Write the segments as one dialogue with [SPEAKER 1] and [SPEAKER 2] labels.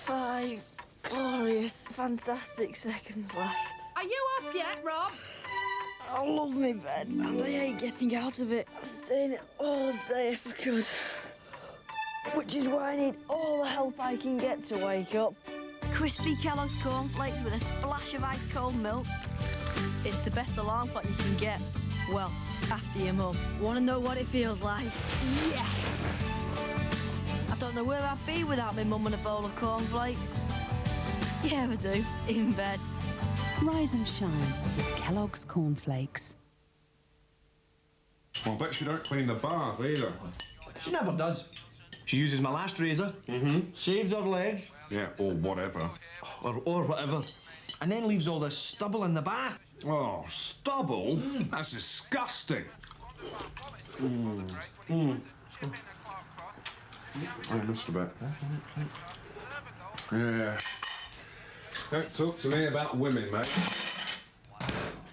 [SPEAKER 1] 5 glorious, fantastic seconds left.
[SPEAKER 2] Are you up yet, Rob?
[SPEAKER 1] I love my bed, and I hate getting out of it. I'd stay in it all day if I could. Which is why I need all the help I can get to wake up.
[SPEAKER 3] Crispy Kellogg's cornflakes with a splash of ice-cold milk. It's the best alarm clock you can get. Well, after your mum. Want to know what it feels like? Yes! I don't know where I'd be without my mum and a bowl of cornflakes. Yeah, I do. In bed.
[SPEAKER 4] Rise and shine with Kellogg's cornflakes.
[SPEAKER 5] Well, I bet she don't clean the bath either.
[SPEAKER 6] She never does. She uses my last razor, shaves her legs.
[SPEAKER 5] Yeah, or whatever.
[SPEAKER 6] Or whatever. And then leaves all this stubble in the bath.
[SPEAKER 5] Oh, stubble? That's disgusting. I missed a bit. Yeah. Don't talk to me about women, mate.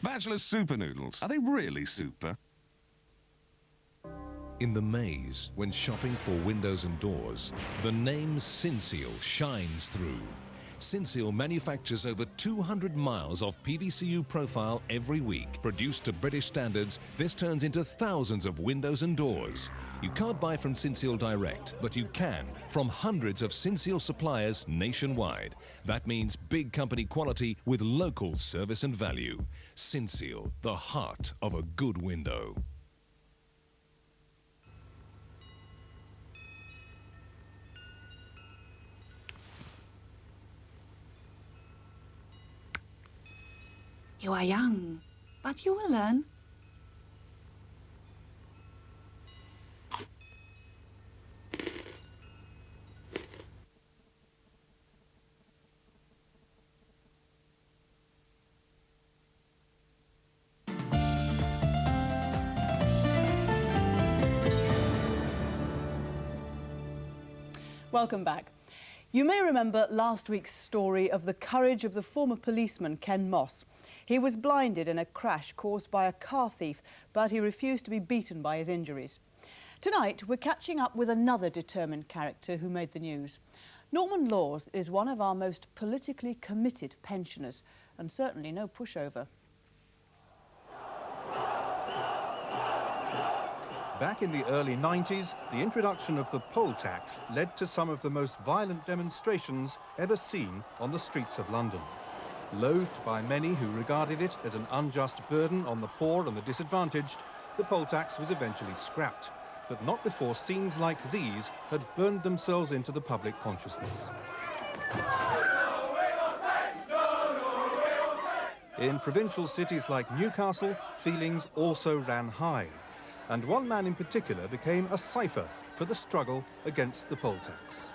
[SPEAKER 7] Bachelor's Super Noodles. Are they really super?
[SPEAKER 8] In the maze, when shopping for windows and doors, the name Synseal shines through. Synseal manufactures over 200 miles of PVCU profile every week. Produced to British standards, this turns into thousands of windows and doors. You can't buy from Synseal direct, but you can from hundreds of Synseal suppliers nationwide. That means big company quality with local service and value. Synseal, the heart of a good window.
[SPEAKER 4] You are young, but you will learn.
[SPEAKER 9] Welcome back. You may remember last week's story of the courage of the former policeman Ken Moss. He was blinded in a crash caused by a car thief, but he refused to be beaten by his injuries. Tonight, we're catching up with another determined character who made the news. Norman Laws is one of our most politically committed pensioners, and certainly no pushover.
[SPEAKER 10] Back in the early 90s, the introduction of the poll tax led to some of the most violent demonstrations ever seen on the streets of London. Loathed by many who regarded it as an unjust burden on the poor and the disadvantaged, the poll tax was eventually scrapped, but not before scenes like these had burned themselves into the public consciousness. In provincial cities like Newcastle, feelings also ran high, and one man in particular became a cipher for the struggle against the poll tax.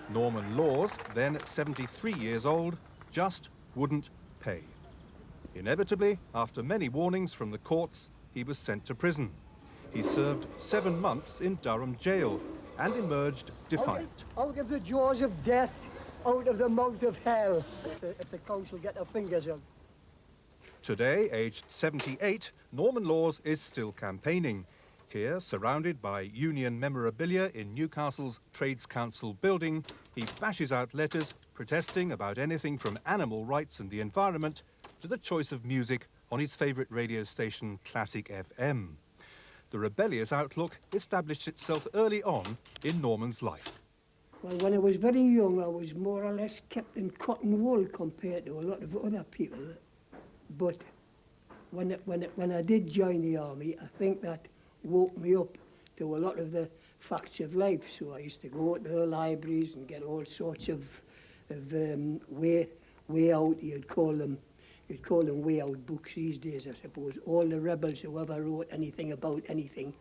[SPEAKER 10] Norman Laws, then 73 years old, just wouldn't pay. Inevitably, after many warnings from the courts, he was sent to prison. He served 7 months in Durham jail and emerged defiant.
[SPEAKER 11] Out of the jaws of death, out of the mouth of hell, if the council get their fingers on.
[SPEAKER 10] Today, aged 78, Norman Laws is still campaigning. Here, surrounded by union memorabilia in Newcastle's Trades Council building, he bashes out letters protesting about anything from animal rights and the environment to the choice of music on his favourite radio station, Classic FM. The rebellious outlook established itself early on in Norman's life.
[SPEAKER 11] Well, when I was very young, I was more or less kept in cotton wool compared to a lot of other people. But when I did join the army, I think that woke me up to a lot of the facts of life. So I used to go to the libraries and get all sorts of way out. You'd call them way out books these days, I suppose. All the rebels who ever wrote anything about anything.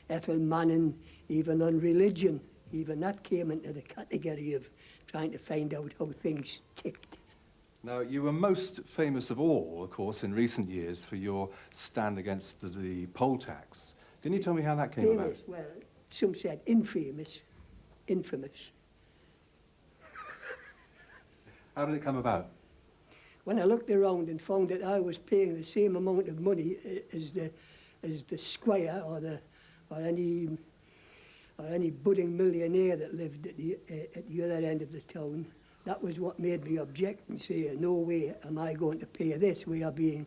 [SPEAKER 11] Ethel Manning, even on religion, even that came into the category of trying to find out how things ticked.
[SPEAKER 10] Now, you were most famous of all, of course, in recent years for your stand against the poll tax. Can you tell me how that came about?
[SPEAKER 11] Well, some said infamous. Infamous.
[SPEAKER 10] How did it come about?
[SPEAKER 11] When I looked around and found that I was paying the same amount of money as the squire or any or any budding millionaire that lived at the other end of the town. That was what made me object and say, no way am I going to pay this. We are being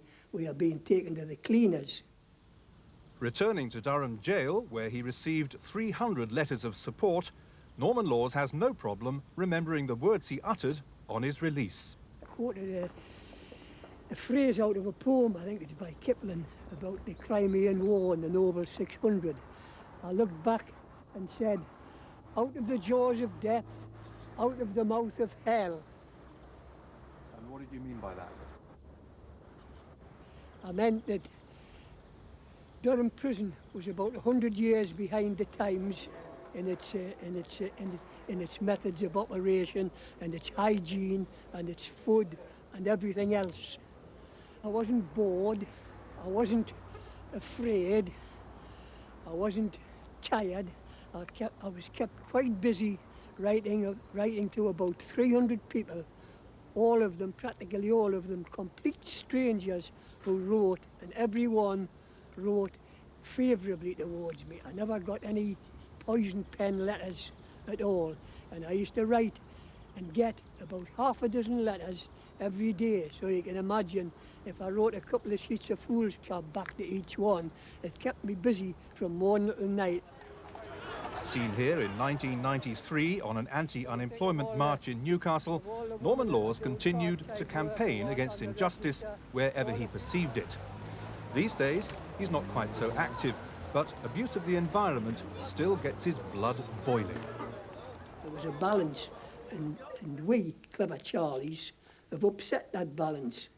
[SPEAKER 11] taken to the cleaners.
[SPEAKER 10] Returning to Durham Jail, where he received 300 letters of support, Norman Laws has no problem remembering the words he uttered on his release.
[SPEAKER 11] I quoted a phrase out of a poem, I think it's by Kipling, about the Crimean War and the Noble 600. I looked back and said, out of the jaws of death, out of the mouth of hell.
[SPEAKER 10] And what did you mean by that?
[SPEAKER 11] I meant that Durham Prison was about 100 years behind the times in its methods of operation and its hygiene and its food and everything else. I wasn't bored, I wasn't afraid, I wasn't tired. I was kept quite busy writing to about 300 people, all of them, practically all of them, complete strangers who wrote, and everyone wrote favourably towards me. I never got any poison pen letters at all, and I used to write and get about half a dozen letters every day, so you can imagine if I wrote a couple of sheets of foolscap back to each one, it kept me busy from morning till night.
[SPEAKER 10] Seen here in 1993 on an anti-unemployment march in Newcastle, Norman Laws continued to campaign against injustice wherever he perceived it. These days, he's not quite so active, but abuse of the environment still gets his blood boiling.
[SPEAKER 11] There was a balance, and we, clever Charlies, have upset that balance.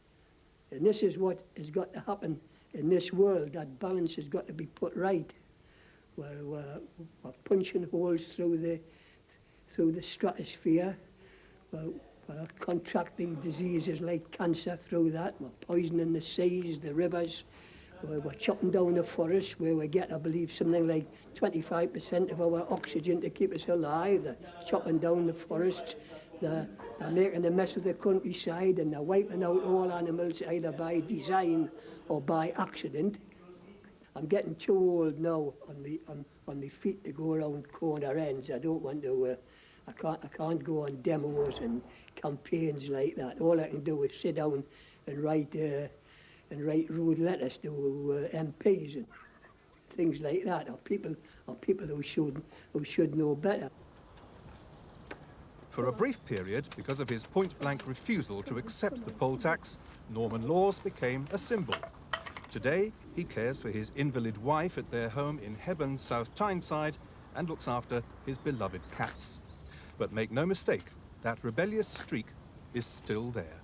[SPEAKER 11] And this is what has got to happen in this world. That balance has got to be put right. We're punching holes through the stratosphere. We're contracting diseases like cancer through that. We're poisoning the seas, the rivers. We're chopping down the forests where we get, I believe, something like 25% of our oxygen to keep us alive. They're chopping down the forests. They're making a mess of the countryside, and they're wiping out all animals either by design or by accident. I'm getting too old now on my feet to go around corner ends. I don't want to. I can't go on demos and campaigns like that. All I can do is sit down and write rude letters to MPs and things like that, or people who should know better.
[SPEAKER 10] For a brief period, because of his point-blank refusal to accept the poll tax, Norman Laws became a symbol. Today, he cares for his invalid wife at their home in Hebburn, South Tyneside, and looks after his beloved cats. But make no mistake, that rebellious streak is still there.